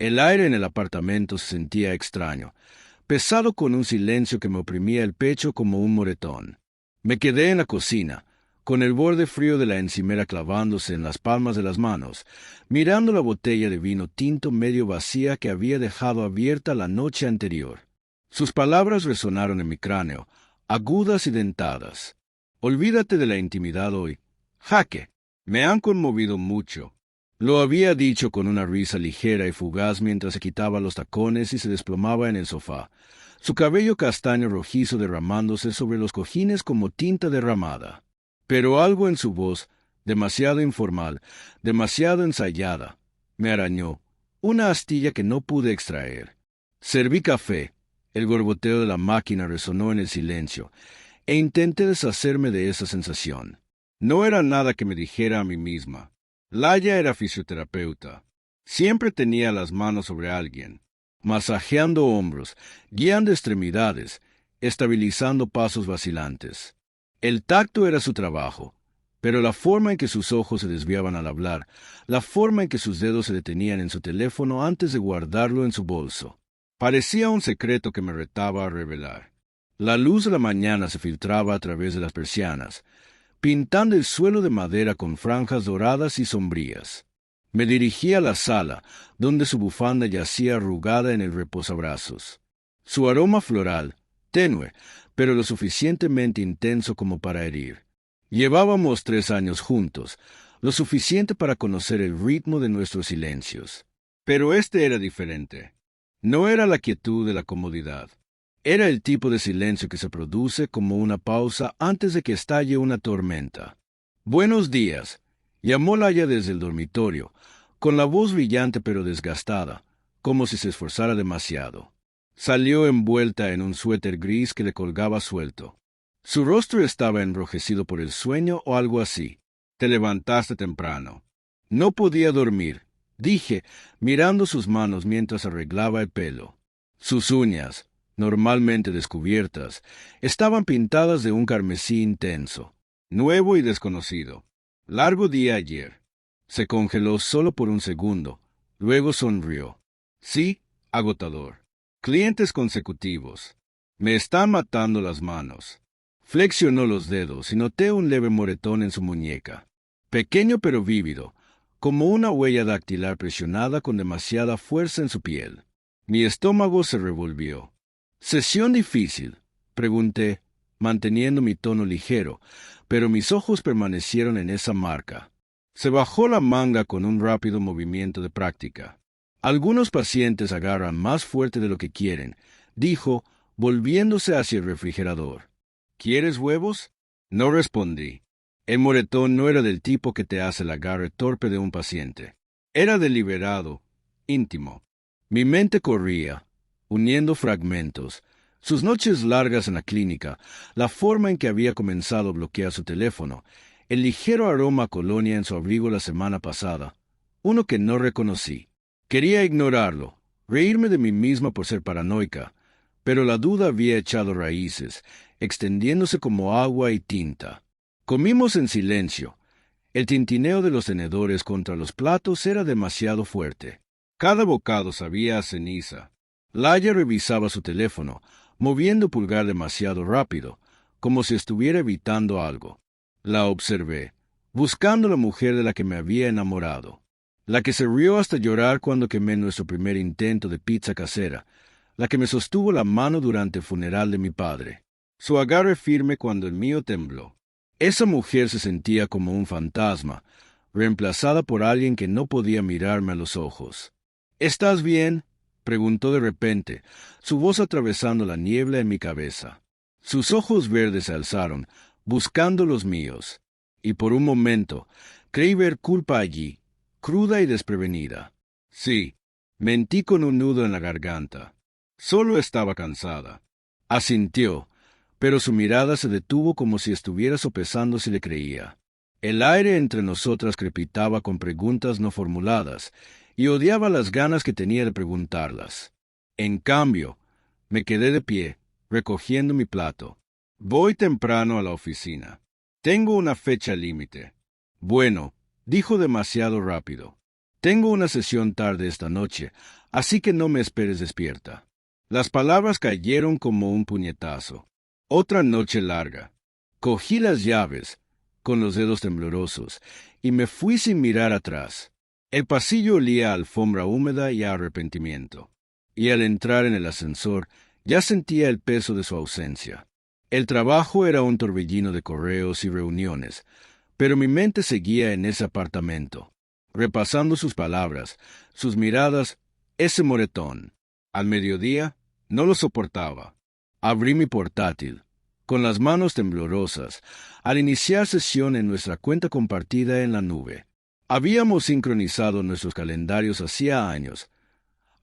El aire en el apartamento se sentía extraño, pesado con un silencio que me oprimía el pecho como un moretón. Me quedé en la cocina, con el borde frío de la encimera clavándose en las palmas de las manos, mirando la botella de vino tinto medio vacía que había dejado abierta la noche anterior. Sus palabras resonaron en mi cráneo, agudas y dentadas. Olvídate de la intimidad hoy. Jaque, me han conmovido mucho. Lo había dicho con una risa ligera y fugaz mientras se quitaba los tacones y se desplomaba en el sofá, su cabello castaño rojizo derramándose sobre los cojines como tinta derramada. Pero algo en su voz, demasiado informal, demasiado ensayada, me arañó, una astilla que no pude extraer. Serví café, el gorboteo de la máquina resonó en el silencio, e intenté deshacerme de esa sensación. No era nada que me dijera a mí misma. Laia era fisioterapeuta. Siempre tenía las manos sobre alguien, masajeando hombros, guiando extremidades, estabilizando pasos vacilantes. El tacto era su trabajo, pero la forma en que sus ojos se desviaban al hablar, la forma en que sus dedos se detenían en su teléfono antes de guardarlo en su bolso, parecía un secreto que me retaba a revelar. La luz de la mañana se filtraba a través de las persianas, pintando el suelo de madera con franjas doradas y sombrías. Me dirigí a la sala, donde su bufanda yacía arrugada en el reposabrazos. Su aroma floral, tenue, pero lo suficientemente intenso como para herir. Llevábamos 3 años juntos, lo suficiente para conocer el ritmo de nuestros silencios. Pero este era diferente. No era la quietud de la comodidad. Era el tipo de silencio que se produce como una pausa antes de que estalle una tormenta. «Buenos días», llamó Laia desde el dormitorio, con la voz brillante pero desgastada, como si se esforzara demasiado. Salió envuelta en un suéter gris que le colgaba suelto. Su rostro estaba enrojecido por el sueño o algo así. «Te levantaste temprano». «No podía dormir», dije, mirando sus manos mientras arreglaba el pelo. Sus uñas, normalmente descubiertas, estaban pintadas de un carmesí intenso, nuevo y desconocido. «Largo día ayer». Se congeló solo por un segundo, luego sonrió. «Sí, agotador. Clientes consecutivos. Me están matando las manos». Flexionó los dedos y noté un leve moretón en su muñeca, pequeño pero vívido, como una huella dactilar presionada con demasiada fuerza en su piel. Mi estómago se revolvió. «¿Sesión difícil?», pregunté, manteniendo mi tono ligero, pero mis ojos permanecieron en esa marca. Se bajó la manga con un rápido movimiento de práctica. «Algunos pacientes agarran más fuerte de lo que quieren», dijo, volviéndose hacia el refrigerador. «¿Quieres huevos?». No respondí. El moretón no era del tipo que te hace el agarre torpe de un paciente. Era deliberado, íntimo. Mi mente corría, uniendo fragmentos, sus noches largas en la clínica, la forma en que había comenzado a bloquear su teléfono, el ligero aroma a colonia en su abrigo la semana pasada, uno que no reconocí. Quería ignorarlo, reírme de mí misma por ser paranoica, pero la duda había echado raíces, extendiéndose como agua y tinta. Comimos en silencio. El tintineo de los tenedores contra los platos era demasiado fuerte. Cada bocado sabía a ceniza. Laia revisaba su teléfono, moviendo pulgar demasiado rápido, como si estuviera evitando algo. La observé, buscando la mujer de la que me había enamorado. La que se rió hasta llorar cuando quemé nuestro primer intento de pizza casera. La que me sostuvo la mano durante el funeral de mi padre. Su agarre firme cuando el mío tembló. Esa mujer se sentía como un fantasma, reemplazada por alguien que no podía mirarme a los ojos. «¿Estás bien?», preguntó de repente, su voz atravesando la niebla en mi cabeza. Sus ojos verdes se alzaron, buscando los míos, y por un momento creí ver culpa allí, cruda y desprevenida. Sí, mentí con un nudo en la garganta. Solo estaba cansada. Asintió, pero su mirada se detuvo como si estuviera sopesando si le creía. El aire entre nosotras crepitaba con preguntas no formuladas, y odiaba las ganas que tenía de preguntarlas. En cambio, me quedé de pie, recogiendo mi plato. «Voy temprano a la oficina. Tengo una fecha límite». «Bueno», dijo demasiado rápido. Tengo una sesión tarde esta noche, así que no me esperes despierta. Las palabras cayeron como un puñetazo. Otra noche larga. Cogí las llaves, con los dedos temblorosos, y me fui sin mirar atrás. El pasillo olía a alfombra húmeda y a arrepentimiento. Y al entrar en el ascensor, ya sentía el peso de su ausencia. El trabajo era un torbellino de correos y reuniones, pero mi mente seguía en ese apartamento, repasando sus palabras, sus miradas, ese moretón. Al mediodía, no lo soportaba. Abrí mi portátil, con las manos temblorosas, al iniciar sesión en nuestra cuenta compartida en la nube. Habíamos sincronizado nuestros calendarios hacía años,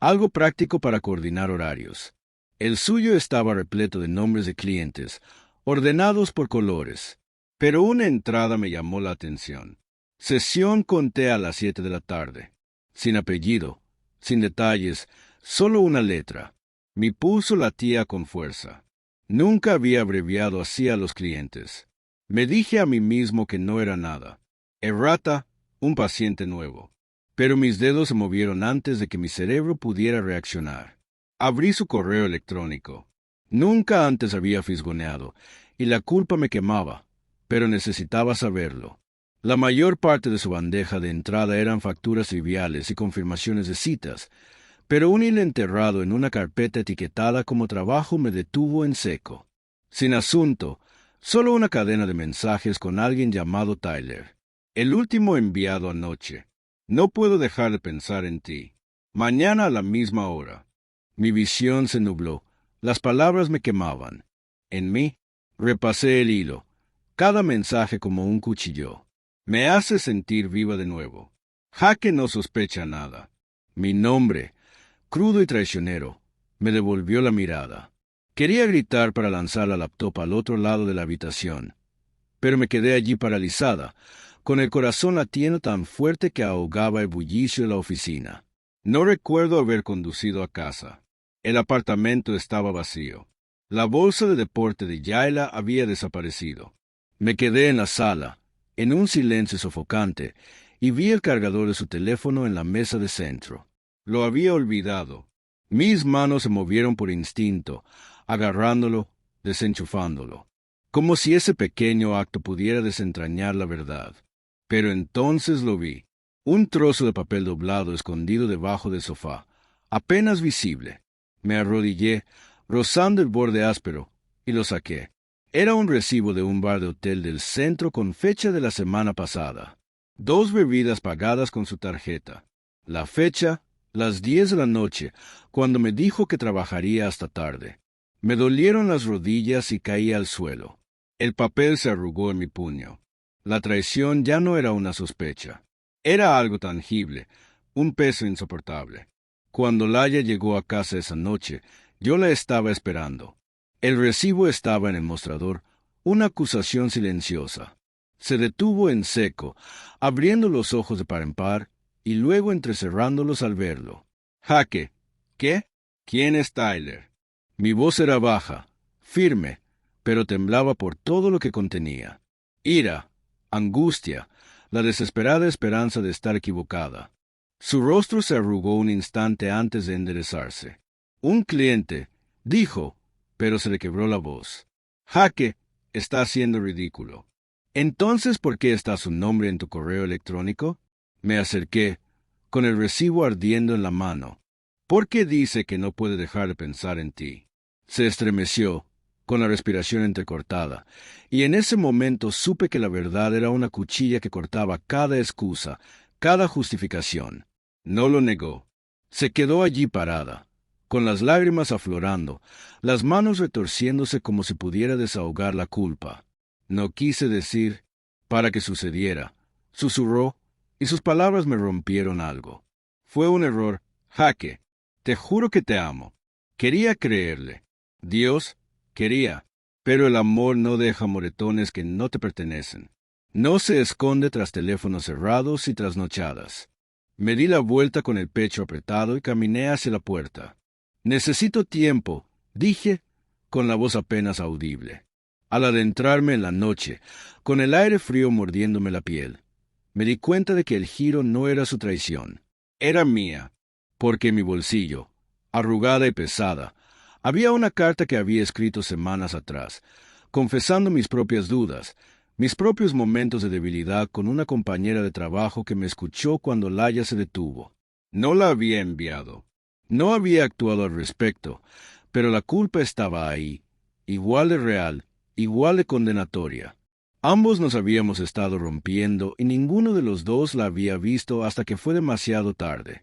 algo práctico para coordinar horarios. El suyo estaba repleto de nombres de clientes, ordenados por colores. Pero una entrada me llamó la atención. Sesión con té a las 7 de la tarde. Sin apellido, sin detalles, solo una letra. Mi pulso latía con fuerza. Nunca había abreviado así a los clientes. Me dije a mí mismo que no era nada. Errata, un paciente nuevo. Pero mis dedos se movieron antes de que mi cerebro pudiera reaccionar. Abrí su correo electrónico. Nunca antes había fisgoneado, y la culpa me quemaba, pero necesitaba saberlo. La mayor parte de su bandeja de entrada eran facturas triviales y confirmaciones de citas, pero un hilo enterrado en una carpeta etiquetada como trabajo me detuvo en seco. Sin asunto, solo una cadena de mensajes con alguien llamado Tyler. El último enviado anoche. No puedo dejar de pensar en ti. Mañana a la misma hora. Mi visión se nubló. Las palabras me quemaban. En mí, repasé el hilo. Cada mensaje como un cuchillo. Me hace sentir viva de nuevo. Jaque no sospecha nada. Mi nombre, crudo y traicionero, me devolvió la mirada. Quería gritar para lanzar la laptop al otro lado de la habitación, pero me quedé allí paralizada, con el corazón latiendo tan fuerte que ahogaba el bullicio de la oficina. No recuerdo haber conducido a casa. El apartamento estaba vacío. La bolsa de deporte de Yaela había desaparecido. Me quedé en la sala, en un silencio sofocante, y vi el cargador de su teléfono en la mesa de centro. Lo había olvidado. Mis manos se movieron por instinto, agarrándolo, desenchufándolo, como si ese pequeño acto pudiera desentrañar la verdad. Pero entonces lo vi. Un trozo de papel doblado escondido debajo del sofá, apenas visible. Me arrodillé, rozando el borde áspero, y lo saqué. Era un recibo de un bar de hotel del centro con fecha de la semana pasada. 2 bebidas pagadas con su tarjeta. La fecha, las 10 de la noche, cuando me dijo que trabajaría hasta tarde. Me dolieron las rodillas y caí al suelo. El papel se arrugó en mi puño. La traición ya no era una sospecha. Era algo tangible, un peso insoportable. Cuando Laia llegó a casa esa noche, yo la estaba esperando. El recibo estaba en el mostrador, una acusación silenciosa. Se detuvo en seco, abriendo los ojos de par en par, y luego entrecerrándolos al verlo. Jaque. ¿Qué? ¿Quién es Tyler? Mi voz era baja, firme, pero temblaba por todo lo que contenía. Ira, angustia, la desesperada esperanza de estar equivocada. Su rostro se arrugó un instante antes de enderezarse. Un cliente, dijo, pero se le quebró la voz. Jaque, está haciendo ridículo. Entonces, ¿por qué está su nombre en tu correo electrónico? Me acerqué, con el recibo ardiendo en la mano. ¿Por qué dice que no puede dejar de pensar en ti? Se estremeció, con la respiración entrecortada, y en ese momento supe que la verdad era una cuchilla que cortaba cada excusa, cada justificación. No lo negó. Se quedó allí parada, con las lágrimas aflorando, las manos retorciéndose como si pudiera desahogar la culpa. No quise decir, para que sucediera. Susurró, y sus palabras me rompieron algo. Fue un error. Jaque, te juro que te amo. Quería creerle. Dios, quería. Pero el amor no deja moretones que no te pertenecen. No se esconde tras teléfonos cerrados y trasnochadas. Me di la vuelta con el pecho apretado y caminé hacia la puerta. Necesito tiempo, dije, con la voz apenas audible. Al adentrarme en la noche, con el aire frío mordiéndome la piel, me di cuenta de que el giro no era su traición. Era mía, porque en mi bolsillo, arrugada y pesada, había una carta que había escrito semanas atrás, confesando mis propias dudas, mis propios momentos de debilidad con una compañera de trabajo que me escuchó cuando Laia se detuvo. No la había enviado. No había actuado al respecto, pero la culpa estaba ahí, igual de real, igual de condenatoria. Ambos nos habíamos estado rompiendo y ninguno de los dos la había visto hasta que fue demasiado tarde.